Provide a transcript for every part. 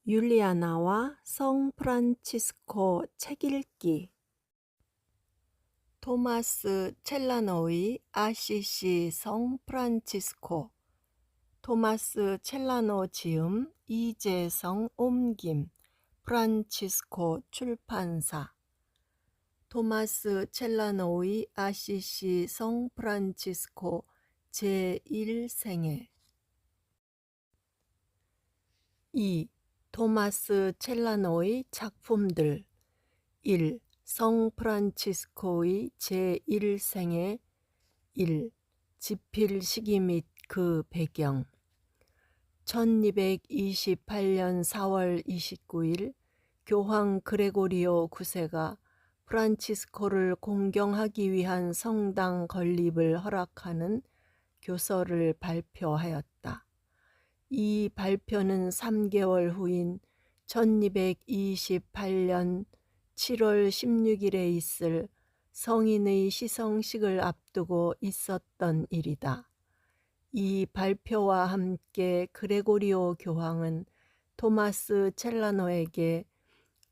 율리아나와 성 프란치스코 책 읽기. 토마스 첼라노의 아시시 성 프란치스코. 토마스 첼라노 지음, 이재성 옮김, 프란치스코 출판사. 토마스 첼라노의 아시시 성 프란치스코 제1생애. 2. 토마스 첼라노의 작품들. 1. 성 프란치스코의 제1생애. 1. 집필 시기 및 그 배경. 1228년 4월 29일 교황 그레고리오 9세가 프란치스코를 공경하기 위한 성당 건립을 허락하는 교서를 발표하였다. 이 발표는 3개월 후인 1228년 7월 16일에 있을 성인의 시성식을 앞두고 있었던 일이다. 이 발표와 함께 그레고리오 교황은 토마스 첼라노에게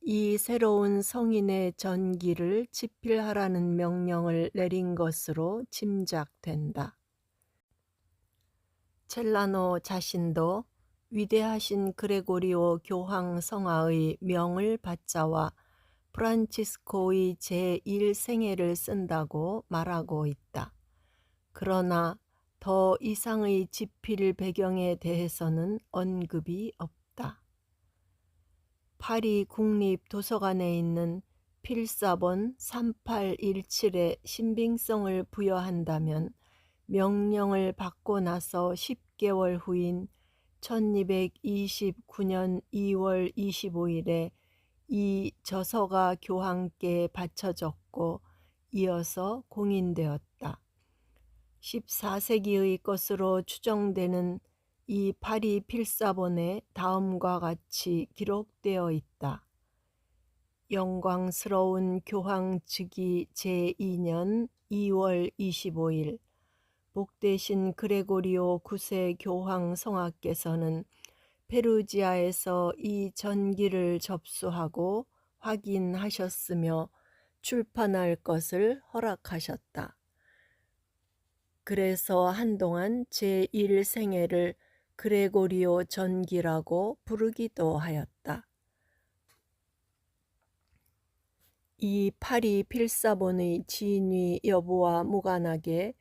이 새로운 성인의 전기를 집필하라는 명령을 내린 것으로 짐작된다. 첼라노 자신도 위대하신 그레고리오 교황 성하의 명을 받자와 프란치스코의 제1생애를 쓴다고 말하고 있다. 그러나 더 이상의 집필 배경에 대해서는 언급이 없다. 파리 국립도서관에 있는 필사본 3817의 신빙성을 부여한다면 명령을 받고 나서 10개월 후인 1229년 2월 25일에 이 저서가 교황께 바쳐졌고 이어서 공인되었다. 14세기의 것으로 추정되는 이 파리 필사본에 다음과 같이 기록되어 있다. 영광스러운 교황 즉위 제2년 2월 25일 복되신 그레고리오 9세 교황 성하께서는 페루지아에서 이 전기를 접수하고 확인하셨으며 출판할 것을 허락하셨다. 그래서 한동안 제1생애를 그레고리오 전기라고 부르기도 하였다. 이 파리 필사본의 진위 여부와 무관하게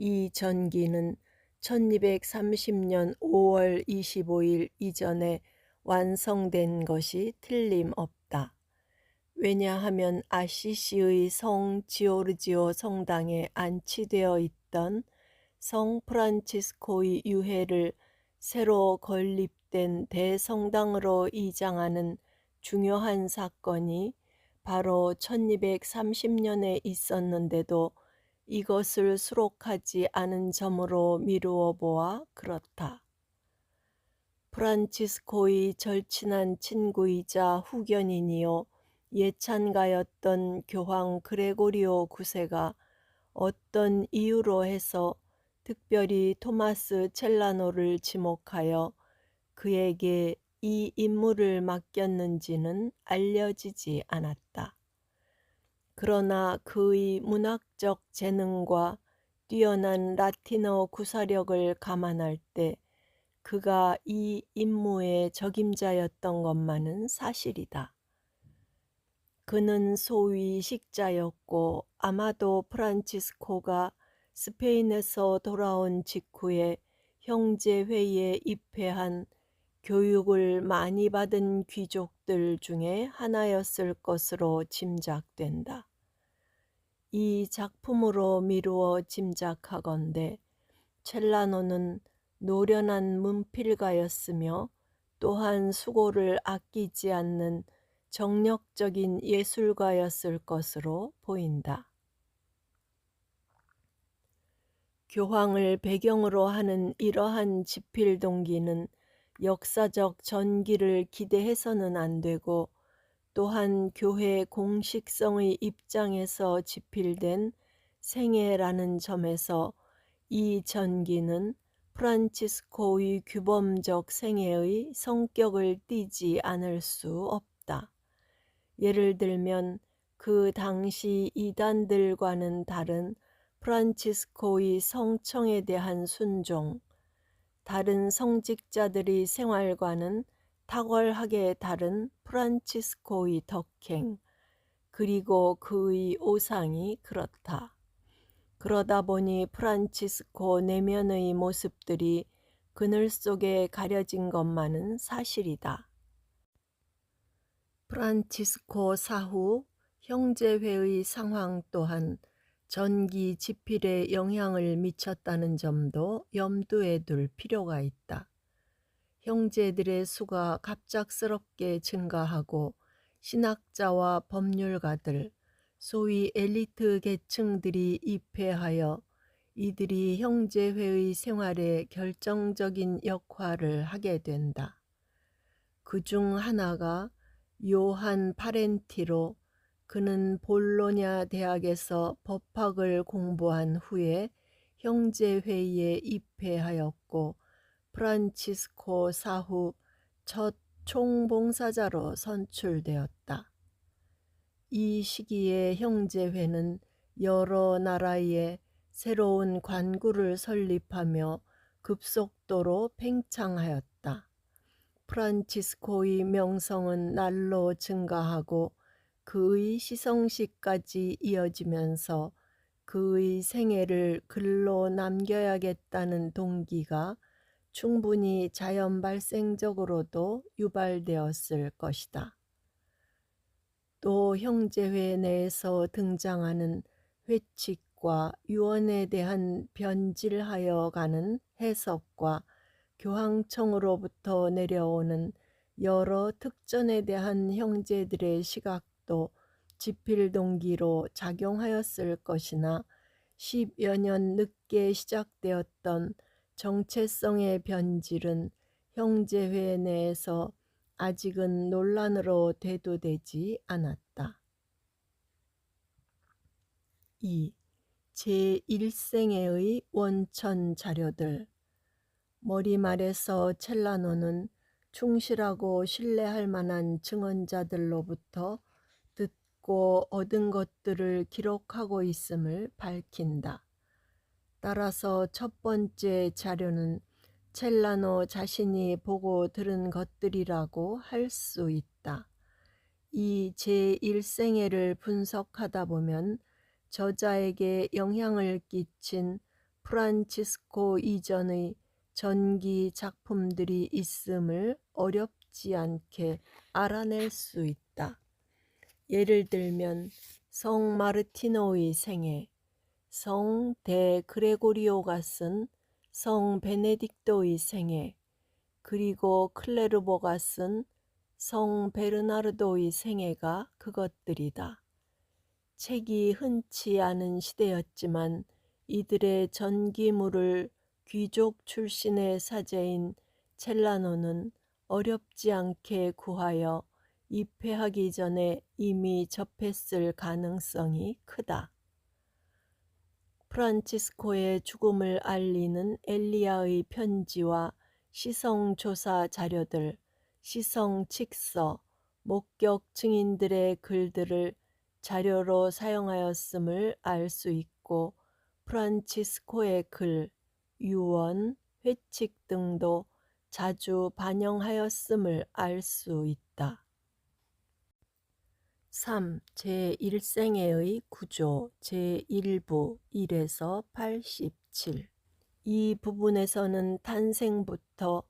이 전기는 1230년 5월 25일 이전에 완성된 것이 틀림없다. 왜냐하면 아시시의 성 지오르지오 성당에 안치되어 있던 성 프란치스코의 유해를 새로 건립된 대성당으로 이장하는 중요한 사건이 바로 1230년에 있었는데도 이것을 수록하지 않은 점으로 미루어 보아 그렇다. 프란치스코의 절친한 친구이자 후견인이요 예찬가였던 교황 그레고리오 9세가 어떤 이유로 해서 특별히 토마스 첼라노를 지목하여 그에게 이 임무를 맡겼는지는 알려지지 않았다. 그러나 그의 문학적 재능과 뛰어난 라틴어 구사력을 감안할 때 그가 이 임무의 적임자였던 것만은 사실이다. 그는 소위 식자였고 아마도 프란치스코가 스페인에서 돌아온 직후에 형제회의에 입회한 교육을 많이 받은 귀족들 중에 하나였을 것으로 짐작된다. 이 작품으로 미루어 짐작하건대 첼라노는 노련한 문필가였으며 또한 수고를 아끼지 않는 정력적인 예술가였을 것으로 보인다. 교황을 배경으로 하는 이러한 집필 동기는 역사적 전기를 기대해서는 안 되고 또한 교회 공식성의 입장에서 집필된 생애라는 점에서 이 전기는 프란치스코의 규범적 생애의 성격을 띠지 않을 수 없다. 예를 들면 그 당시 이단들과는 다른 프란치스코의 성청에 대한 순종, 다른 성직자들의 생활과는 탁월하게 다른 프란치스코의 덕행, 그리고 그의 오상이 그렇다. 그러다 보니 프란치스코 내면의 모습들이 그늘 속에 가려진 것만은 사실이다. 프란치스코 사후 형제회의 상황 또한 전기 지필에 영향을 미쳤다는 점도 염두에 둘 필요가 있다. 형제들의 수가 갑작스럽게 증가하고 신학자와 법률가들, 소위 엘리트 계층들이 입회하여 이들이 형제회의 생활에 결정적인 역할을 하게 된다. 그중 하나가 요한 파렌티로, 그는 볼로냐 대학에서 법학을 공부한 후에 형제회의에 입회하였고 프란치스코 사후 첫 총봉사자로 선출되었다. 이 시기에 형제회는 여러 나라에 새로운 관구를 설립하며 급속도로 팽창하였다. 프란치스코의 명성은 날로 증가하고 그의 시성식까지 이어지면서 그의 생애를 글로 남겨야겠다는 동기가 충분히 자연 발생적으로도 유발되었을 것이다. 또 형제회 내에서 등장하는 회칙과 유언에 대한 변질하여 가는 해석과 교황청으로부터 내려오는 여러 특전에 대한 형제들의 시각도 지필 동기로 작용하였을 것이나 10여 년 늦게 시작되었던 정체성의 변질은 형제회 내에서 아직은 논란으로 대두되지 않았다. 2. 제1생애의 원천 자료들. 머리말에서 첼라노는 충실하고 신뢰할 만한 증언자들로부터 듣고 얻은 것들을 기록하고 있음을 밝힌다. 따라서 첫 번째 자료는 첼라노 자신이 보고 들은 것들이라고 할 수 있다. 이 제1생애를 분석하다 보면 저자에게 영향을 끼친 프란치스코 이전의 전기 작품들이 있음을 어렵지 않게 알아낼 수 있다. 예를 들면 성 마르티노의 생애, 성 데그레고리오가 쓴 성 베네딕토의 생애, 그리고 클레르보가 쓴 성 베르나르도의 생애가 그것들이다. 책이 흔치 않은 시대였지만 이들의 전기물을 귀족 출신의 사제인 첼라노는 어렵지 않게 구하여 입회하기 전에 이미 접했을 가능성이 크다. 프란치스코의 죽음을 알리는 엘리야의 편지와 시성조사 자료들, 시성칙서, 목격 증인들의 글들을 자료로 사용하였음을 알 수 있고 프란치스코의 글, 유언, 회칙 등도 자주 반영하였음을 알 수 있다. 3. 제1생애의 구조 제1부 1에서 87. 이 부분에서는 탄생부터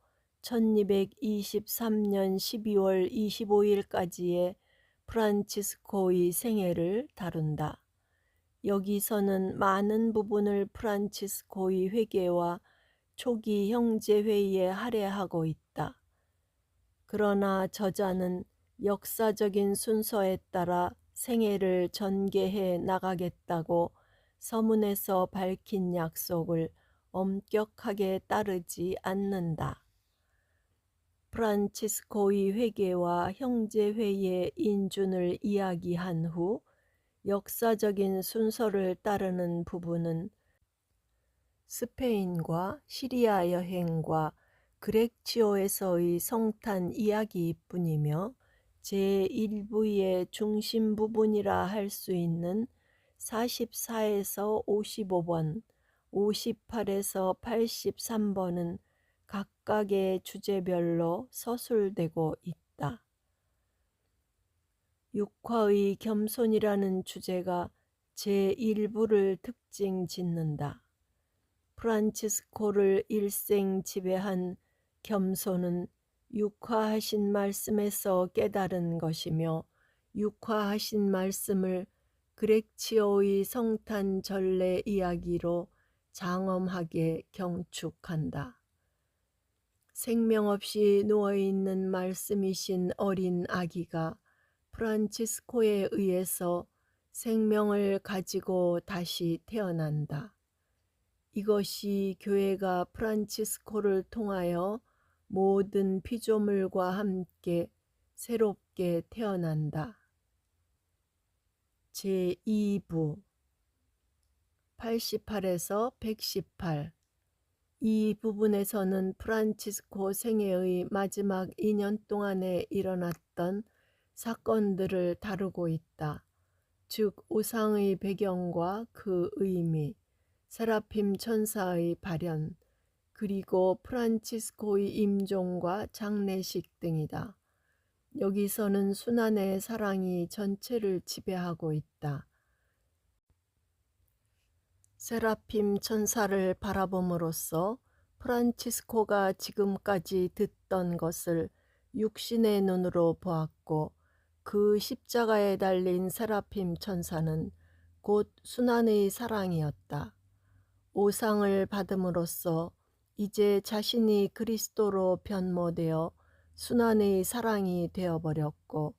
1223년 12월 25일까지의 프란치스코의 생애를 다룬다. 여기서는 많은 부분을 프란치스코의 회개와 초기 형제회의에 할애하고 있다. 그러나 저자는 역사적인 순서에 따라 생애를 전개해 나가겠다고 서문에서 밝힌 약속을 엄격하게 따르지 않는다. 프란치스코의 회개와 형제회의의 인준을 이야기한 후 역사적인 순서를 따르는 부분은 스페인과 시리아 여행과 그렉지오에서의 성탄 이야기뿐이며 제1부의 중심 부분이라 할 수 있는 44에서 55번, 58에서 83번은 각각의 주제별로 서술되고 있다. 육화의 겸손이라는 주제가 제1부를 특징 짓는다. 프란치스코를 일생 지배한 겸손은 육화하신 말씀에서 깨달은 것이며 육화하신 말씀을 그렉치오의 성탄 전례 이야기로 장엄하게 경축한다. 생명 없이 누워있는 말씀이신 어린 아기가 프란치스코에 의해서 생명을 가지고 다시 태어난다. 이것이 교회가 프란치스코를 통하여 모든 피조물과 함께 새롭게 태어난다. 제2부 88에서 118. 이 부분에서는 프란치스코 생애의 마지막 2년 동안에 일어났던 사건들을 다루고 있다. 즉 우상의 배경과 그 의미, 세라핌 천사의 발현, 그리고 프란치스코의 임종과 장례식 등이다. 여기서는 순환의 사랑이 전체를 지배하고 있다. 세라핌 천사를 바라봄으로써 프란치스코가 지금까지 듣던 것을 육신의 눈으로 보았고 그 십자가에 달린 세라핌 천사는 곧 순환의 사랑이었다. 오상을 받음으로써 이제 자신이 그리스도로 변모되어 순환의 사랑이 되어버렸고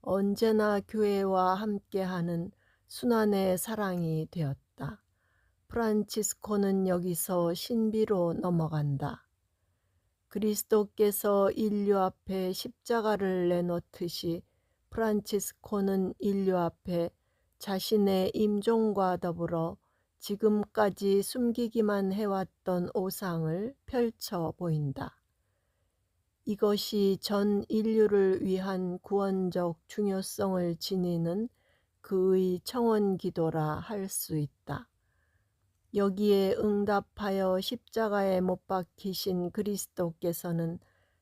언제나 교회와 함께하는 순환의 사랑이 되었다. 프란치스코는 여기서 신비로 넘어간다. 그리스도께서 인류 앞에 십자가를 내놓듯이 프란치스코는 인류 앞에 자신의 임종과 더불어 지금까지 숨기기만 해왔던 오상을 펼쳐 보인다. 이것이 전 인류를 위한 구원적 중요성을 지니는 그의 청원 기도라 할 수 있다. 여기에 응답하여 십자가에 못 박히신 그리스도께서는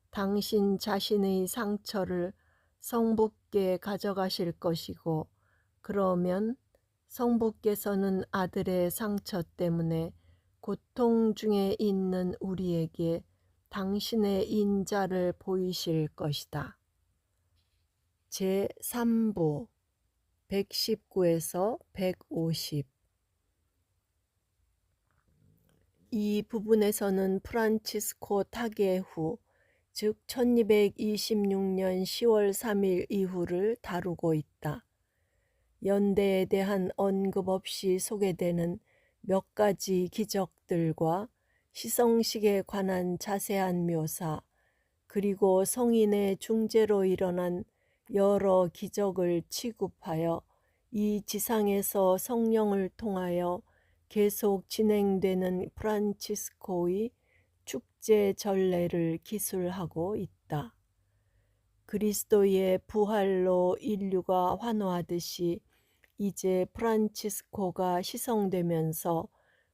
당신 자신의 상처를 성부께 가져가실 것이고 그러면 성부께서는 아들의 상처 때문에 고통 중에 있는 우리에게 당신의 인자를 보이실 것이다. 제3부 119에서 150. 이 부분에서는 프란치스코 타계 후, 즉 1226년 10월 3일 이후를 다루고 있다. 연대에 대한 언급 없이 소개되는 몇 가지 기적들과 시성식에 관한 자세한 묘사, 그리고 성인의 중재로 일어난 여러 기적을 취급하여 이 지상에서 성령을 통하여 계속 진행되는 프란치스코의 축제 전례를 기술하고 있다. 그리스도의 부활로 인류가 환호하듯이 이제 프란치스코가 시성되면서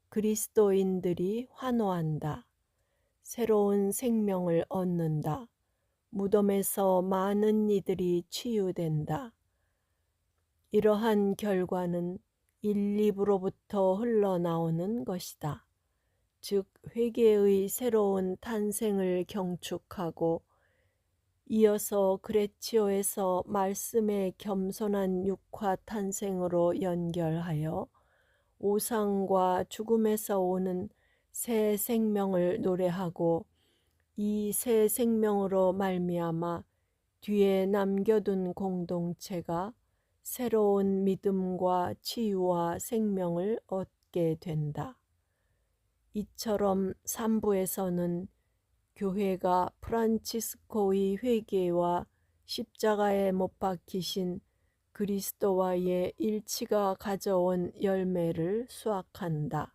그리스도인들이 환호한다. 새로운 생명을 얻는다. 무덤에서 많은 이들이 치유된다. 이러한 결과는 일립으로부터 흘러나오는 것이다. 즉 회개의 새로운 탄생을 경축하고 이어서 그레치오에서 말씀의 겸손한 육화 탄생으로 연결하여 오상과 죽음에서 오는 새 생명을 노래하고 이 새 생명으로 말미암아 뒤에 남겨둔 공동체가 새로운 믿음과 치유와 생명을 얻게 된다. 이처럼 3부에서는 교회가 프란치스코의 회개와 십자가에 못 박히신 그리스도와의 일치가 가져온 열매를 수확한다.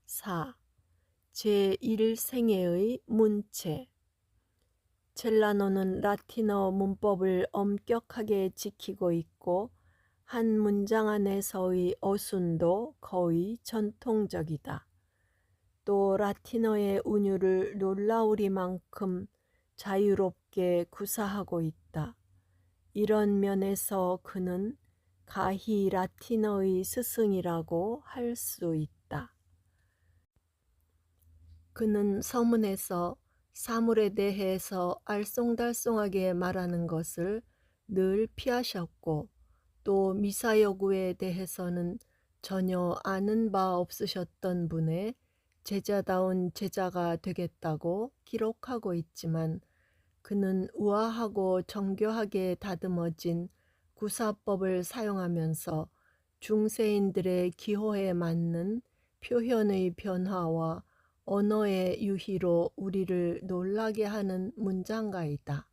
4. 제1생애의 문체. 첼라노는 라틴어 문법을 엄격하게 지키고 있고 한 문장 안에서의 어순도 거의 전통적이다. 또 라틴어의 운율을 놀라우리만큼 자유롭게 구사하고 있다. 이런 면에서 그는 가히 라틴어의 스승이라고 할 수 있다. 그는 서문에서 사물에 대해서 알쏭달쏭하게 말하는 것을 늘 피하셨고 또 미사여구에 대해서는 전혀 아는 바 없으셨던 분의 제자다운 제자가 되겠다고 기록하고 있지만 그는 우아하고 정교하게 다듬어진 구사법을 사용하면서 중세인들의 기호에 맞는 표현의 변화와 언어의 유희로 우리를 놀라게 하는 문장가이다.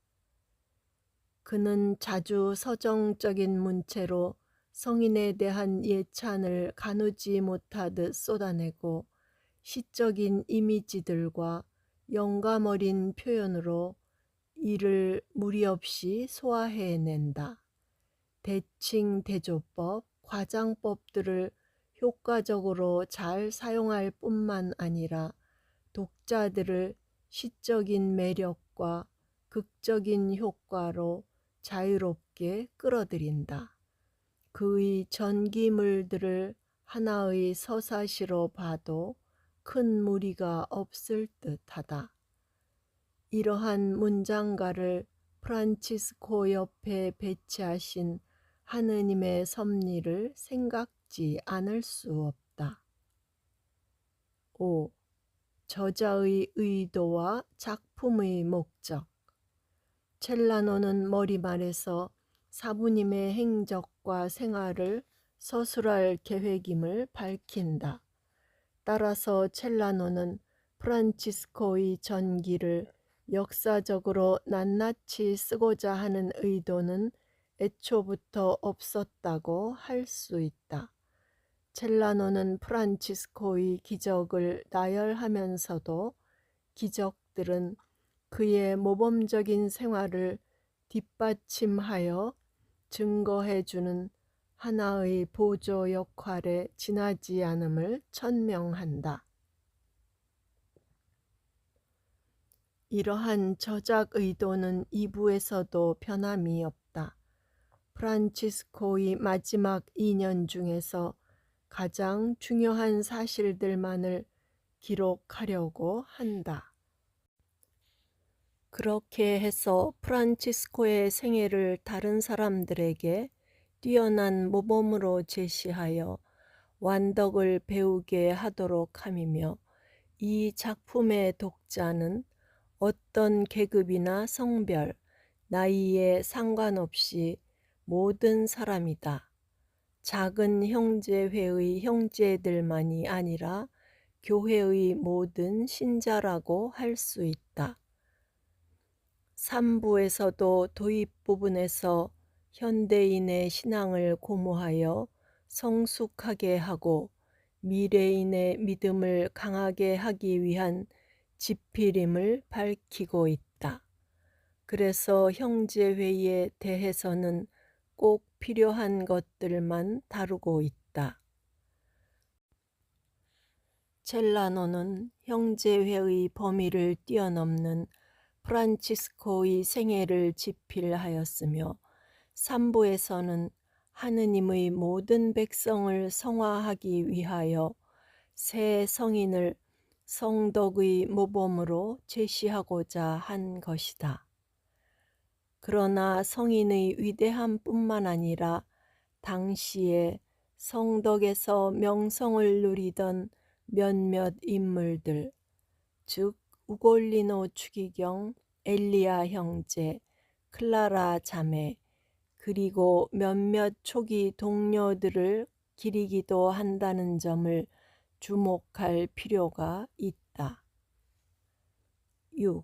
그는 자주 서정적인 문체로 성인에 대한 예찬을 가누지 못하듯 쏟아내고 시적인 이미지들과 영감 어린 표현으로 이를 무리 없이 소화해낸다. 대칭 대조법, 과장법들을 효과적으로 잘 사용할 뿐만 아니라 독자들을 시적인 매력과 극적인 효과로 자유롭게 끌어들인다. 그의 전기물들을 하나의 서사시로 봐도 큰 무리가 없을 듯하다. 이러한 문장가를 프란치스코 옆에 배치하신 하느님의 섭리를 생각지 않을 수 없다. 5. 저자의 의도와 작품의 목적. 첼라노는 머리말에서 사부님의 행적과 생활을 서술할 계획임을 밝힌다. 따라서 첼라노는 프란치스코의 전기를 역사적으로 낱낱이 쓰고자 하는 의도는 애초부터 없었다고 할 수 있다. 첼라노는 프란치스코의 기적을 나열하면서도 기적들은 그의 모범적인 생활을 뒷받침하여 증거해주는 하나의 보조 역할에 지나지 않음을 천명한다. 이러한 저작 의도는 2부에서도 변함이 없다. 프란치스코의 마지막 2년 중에서 가장 중요한 사실들만을 기록하려고 한다. 그렇게 해서 프란치스코의 생애를 다른 사람들에게 뛰어난 모범으로 제시하여 완덕을 배우게 하도록 함이며 이 작품의 독자는 어떤 계급이나 성별, 나이에 상관없이 모든 사람이다. 작은 형제회의 형제들만이 아니라 교회의 모든 신자라고 할 수 있다. 3부에서도 도입 부분에서 현대인의 신앙을 고무하여 성숙하게 하고 미래인의 믿음을 강하게 하기 위한 지필임을 밝히고 있다. 그래서 형제회의에 대해서는 꼭 필요한 것들만 다루고 있다. 첼라노는 형제회의 범위를 뛰어넘는 프란치스코의 생애를 지필하였으며 3부에서는 하느님의 모든 백성을 성화하기 위하여 새 성인을 성덕의 모범으로 제시하고자 한 것이다. 그러나 성인의 위대함뿐만 아니라 당시에 성덕에서 명성을 누리던 몇몇 인물들, 즉 우골리노 추기경, 엘리야 형제, 클라라 자매, 그리고 몇몇 초기 동료들을 기리기도 한다는 점을 주목할 필요가 있다. 6.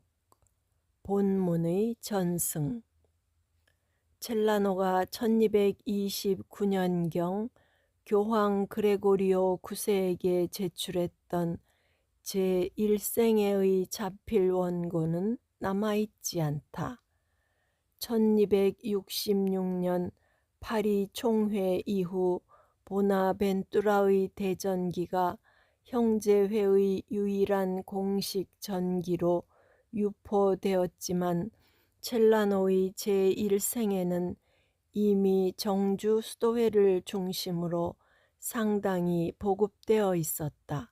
본문의 전승. 첼라노가 1229년경 교황 그레고리오 9세에게 제출했던 제1생애의 자필 원고는 남아있지 않다. 1266년 파리 총회 이후 보나벤투라의 대전기가 형제회의 유일한 공식 전기로 유포되었지만 첼라노의 제1생애는 이미 정주 수도회를 중심으로 상당히 보급되어 있었다.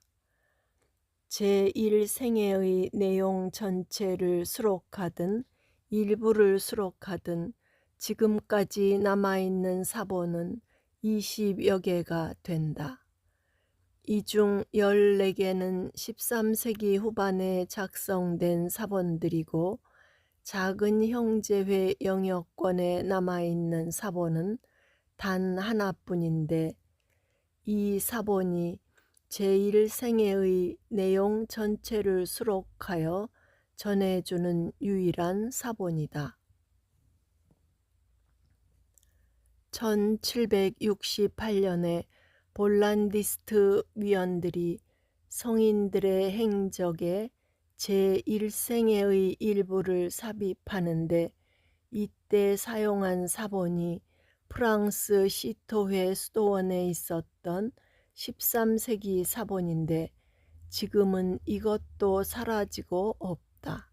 제1생애의 내용 전체를 수록하든 일부를 수록하든 지금까지 남아있는 사본은 20여 개가 된다. 이 중 14개는 13세기 후반에 작성된 사본들이고 작은 형제회 영역권에 남아있는 사본은 단 하나뿐인데 이 사본이 제1생애의 내용 전체를 수록하여 전해주는 유일한 사본이다. 1768년에 볼란디스트 위원들이 성인들의 행적에 제1생애의 일부를 삽입하는데 이때 사용한 사본이 프랑스 시토회 수도원에 있었던 13세기 사본인데 지금은 이것도 사라지고 없다.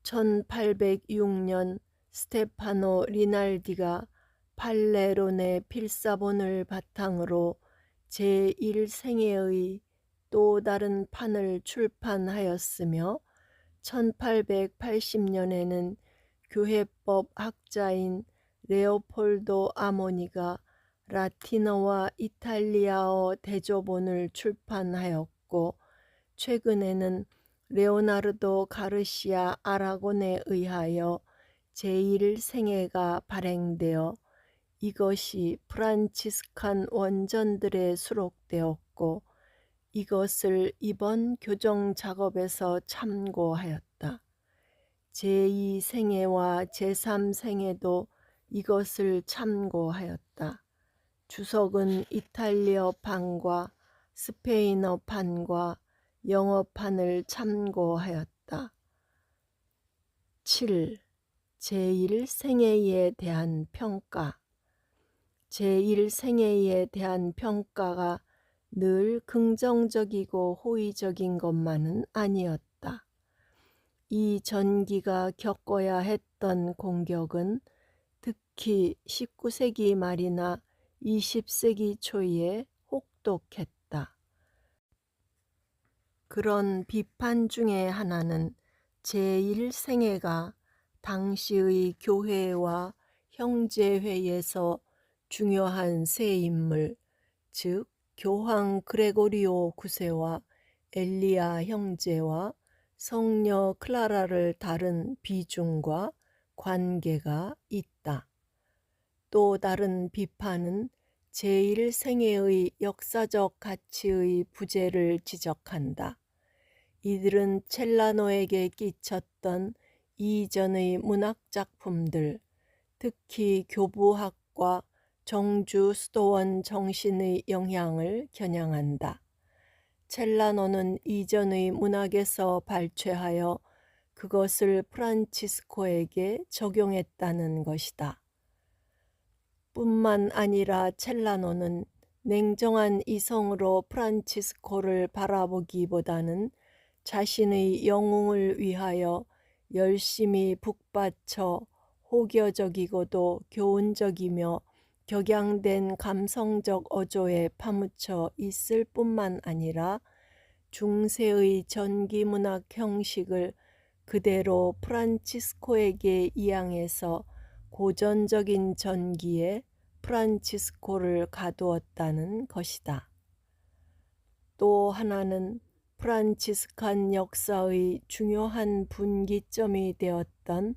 1806년 스테파노 리날디가 팔레론의 필사본을 바탕으로 제1생애의 또 다른 판을 출판하였으며 1880년에는 교회법 학자인 레오폴도 아모니가 라틴어와 이탈리아어 대조본을 출판하였고 최근에는 레오나르도 가르시아 아라곤에 의하여 제1생애가 발행되어 이것이 프란치스칸 원전들에 수록되었고 이것을 이번 교정 작업에서 참고하였다. 제2생애와 제3생애도 이것을 참고하였다. 주석은 이탈리어판과 스페인어판과 영어판을 참고하였다. 7. 제1생애에 대한 평가. 제1생애에 대한 평가가 늘 긍정적이고 호의적인 것만은 아니었다. 이 전기가 겪어야 했던 공격은 특히 19세기 말이나 20세기 초에 혹독했다. 그런 비판 중에 하나는 제1생애가 당시의 교회와 형제회에서 중요한 세 인물, 즉 교황 그레고리오 9세와 엘리야 형제와 성녀 클라라를 다룬 비중과 관계가 있다. 또 다른 비판은 제1생애의 역사적 가치의 부재를 지적한다. 이들은 첼라노에게 끼쳤던 이전의 문학작품들, 특히 교부학과 정주 수도원 정신의 영향을 겨냥한다. 첼라노는 이전의 문학에서 발췌하여 그것을 프란치스코에게 적용했다는 것이다. 뿐만 아니라 첼라노는 냉정한 이성으로 프란치스코를 바라보기보다는 자신의 영웅을 위하여 열심히 북받쳐 호겨적이고도 교훈적이며 격양된 감성적 어조에 파묻혀 있을 뿐만 아니라 중세의 전기문학 형식을 그대로 프란치스코에게 이양해서 고전적인 전기에 프란치스코를 가두었다는 것이다. 또 하나는 프란치스칸 역사의 중요한 분기점이 되었던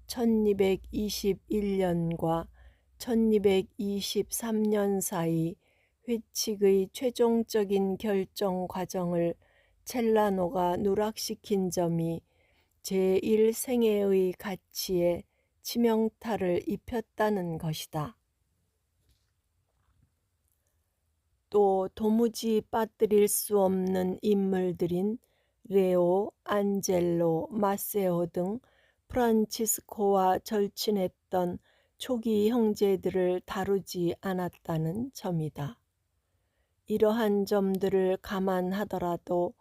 1221년과 1223년 사이 회칙의 최종적인 결정 과정을 첼라노가 누락시킨 점이 제1생애의 가치에 치명타를 입혔다는 것이다. 또 도무지 빠뜨릴 수 없는 인물들인 레오, 안젤로, 마세오 등 프란치스코와 절친했던 초기 형제들을 다루지 않았다는 점이다. 이러한 점들을 감안하더라도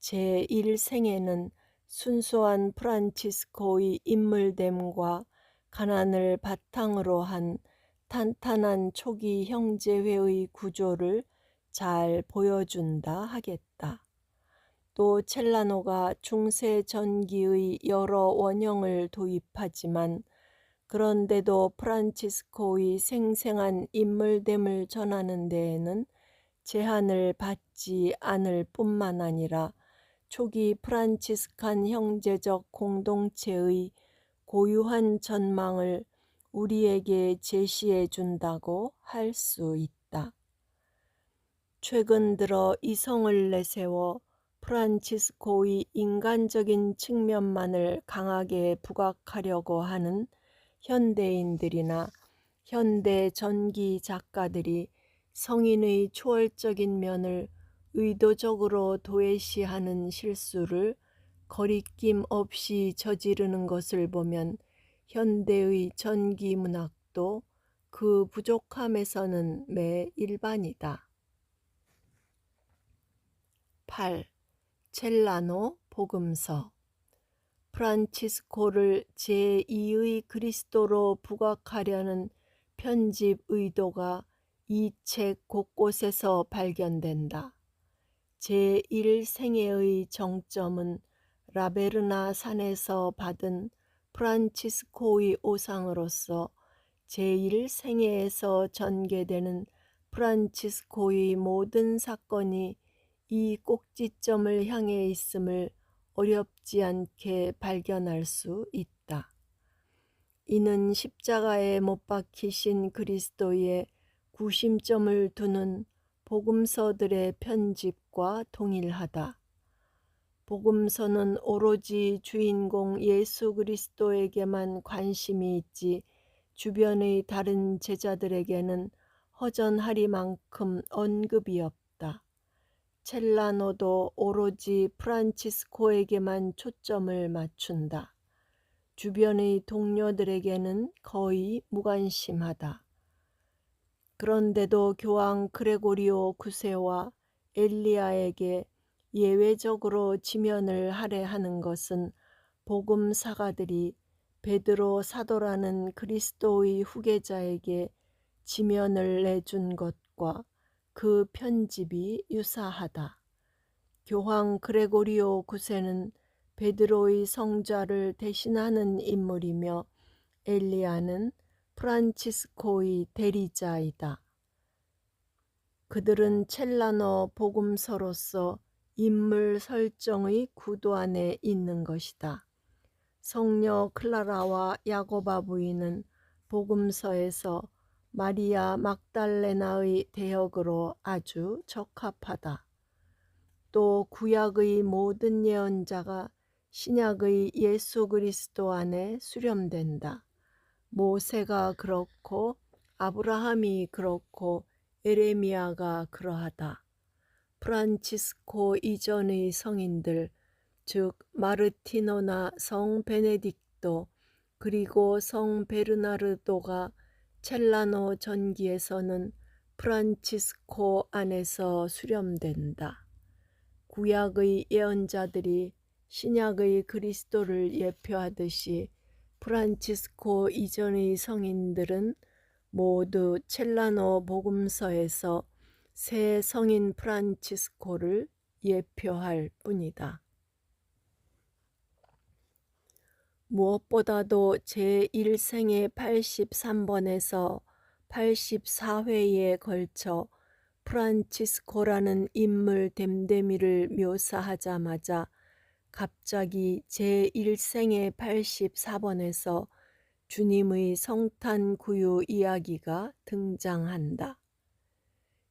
제1생애는 순수한 프란치스코의 인물됨과 가난을 바탕으로 한 탄탄한 초기 형제회의 구조를 잘 보여준다 하겠다. 또 첼라노가 중세 전기의 여러 원형을 도입하지만 그런데도 프란치스코의 생생한 인물됨을 전하는 데에는 제한을 받지 않을 뿐만 아니라 초기 프란치스칸 형제적 공동체의 고유한 전망을 우리에게 제시해 준다고 할 수 있다. 최근 들어 이성을 내세워 프란치스코의 인간적인 측면만을 강하게 부각하려고 하는 현대인들이나 현대 전기 작가들이 성인의 초월적인 면을 의도적으로 도외시하는 실수를 거리낌 없이 저지르는 것을 보면 현대의 전기 문학도 그 부족함에서는 매 일반이다. 8. 첼라노 복음서. 프란치스코를 제2의 그리스도로 부각하려는 편집 의도가 이 책 곳곳에서 발견된다. 제1생애의 정점은 라베르나 산에서 받은 프란치스코의 오상으로서 제1생애에서 전개되는 프란치스코의 모든 사건이 이 꼭지점을 향해 있음을 어렵지 않게 발견할 수 있다. 이는 십자가에 못 박히신 그리스도의 구심점을 두는 복음서들의 편집과 동일하다. 복음서는 오로지 주인공 예수 그리스도에게만 관심이 있지 주변의 다른 제자들에게는 허전하리만큼 언급이 없다. 첼라노도 오로지 프란치스코에게만 초점을 맞춘다. 주변의 동료들에게는 거의 무관심하다. 그런데도 교황 그레고리오 9세와 엘리야에게 예외적으로 지면을 할애하는 것은 복음사가들이 베드로 사도라는 그리스도의 후계자에게 지면을 내준 것과 그 편집이 유사하다. 교황 그레고리오 9세는 베드로의 성좌를 대신하는 인물이며 엘리야는 프란치스코의 대리자이다. 그들은 첼라노 복음서로서 인물 설정의 구도 안에 있는 것이다. 성녀 클라라와 야고바 부인은 복음서에서 마리아 막달레나의 대역으로 아주 적합하다. 또 구약의 모든 예언자가 신약의 예수 그리스도 안에 수렴된다. 모세가 그렇고 아브라함이 그렇고 에레미야가 그러하다. 프란치스코 이전의 성인들, 즉 마르티노나 성 베네딕토 그리고 성 베르나르도가 첼라노 전기에서는 프란치스코 안에서 수렴된다. 구약의 예언자들이 신약의 그리스도를 예표하듯이 프란치스코 이전의 성인들은 모두 첼라노 복음서에서 새 성인 프란치스코를 예표할 뿐이다. 무엇보다도 제1생애 83번에서 84회에 걸쳐 프란치스코라는 인물 됨됨이를 묘사하자마자 갑자기 제1생애 84번에서 주님의 성탄 구유 이야기가 등장한다.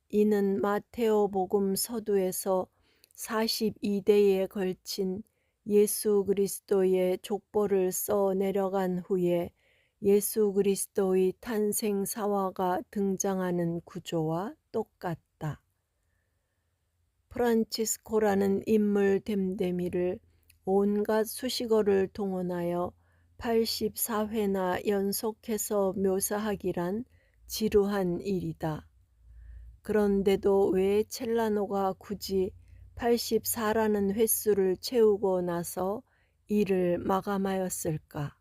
이는 마테오 복음 서두에서 42대에 걸친 예수 그리스도의 족보를 써 내려간 후에 예수 그리스도의 탄생 사화가 등장하는 구조와 똑같다. 프란치스코라는 인물 됨됨이를 온갖 수식어를 동원하여 84회나 연속해서 묘사하기란 지루한 일이다. 그런데도 왜 첼라노가 굳이 84라는 횟수를 채우고 나서 이를 마감하였을까?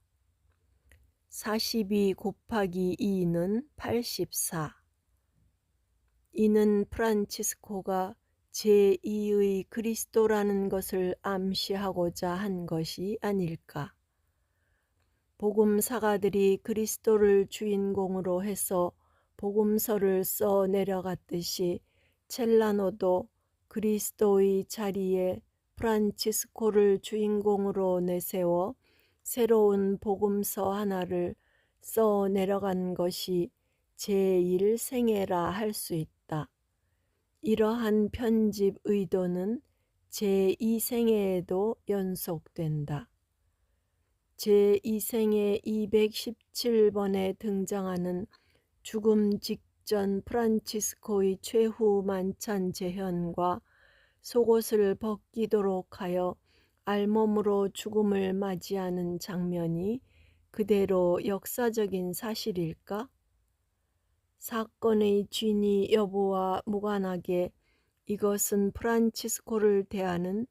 42 곱하기 2는 84. 이는 프란치스코가 제2의 그리스도라는 것을 암시하고자 한 것이 아닐까. 복음사가들이 그리스도를 주인공으로 해서 복음서를 써 내려갔듯이 첼라노도 그리스도의 자리에 프란치스코를 주인공으로 내세워 새로운 복음서 하나를 써 내려간 것이 제1생애라 할 수 있다. 이러한 편집 의도는 제2생애에도 연속된다. 제2생애 217번에 등장하는 죽음 직전 프란치스코의 최후 만찬 제현과 속옷을 벗기도록 하여 알몸으로 죽음을 맞이하는 장면이 그대로 역사적인 사실일까? 사건의 진위 여부와 무관하게 이것은 프란치스코를 대하는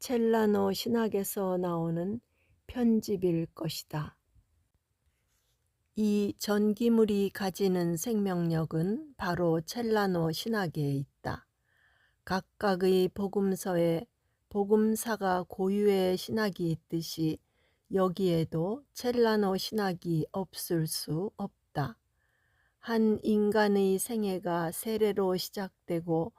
첼라노 신학에서 나오는 편집일 것이다. 이 전기물이 가지는 생명력은 바로 첼라노 신학에 있다. 각각의 복음서에 복음사가 고유의 신학이 있듯이 여기에도 첼라노 신학이 없을 수 없다. 한 인간의 생애가 세례로 시작되고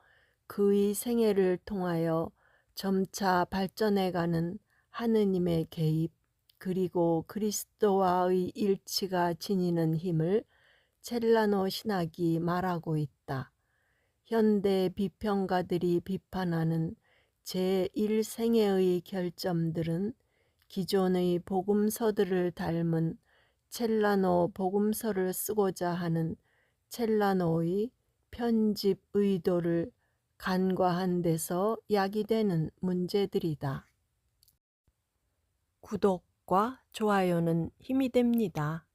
그의 생애를 통하여 점차 발전해가는 하느님의 개입, 그리고 그리스도와의 일치가 지니는 힘을 첼라노 신학이 말하고 있다. 현대 비평가들이 비판하는 제1생애의 결점들은 기존의 복음서들을 닮은 첼라노 복음서를 쓰고자 하는 첼라노의 편집 의도를 간과한 데서 야기되는 문제들이다. 구독과 좋아요는 힘이 됩니다.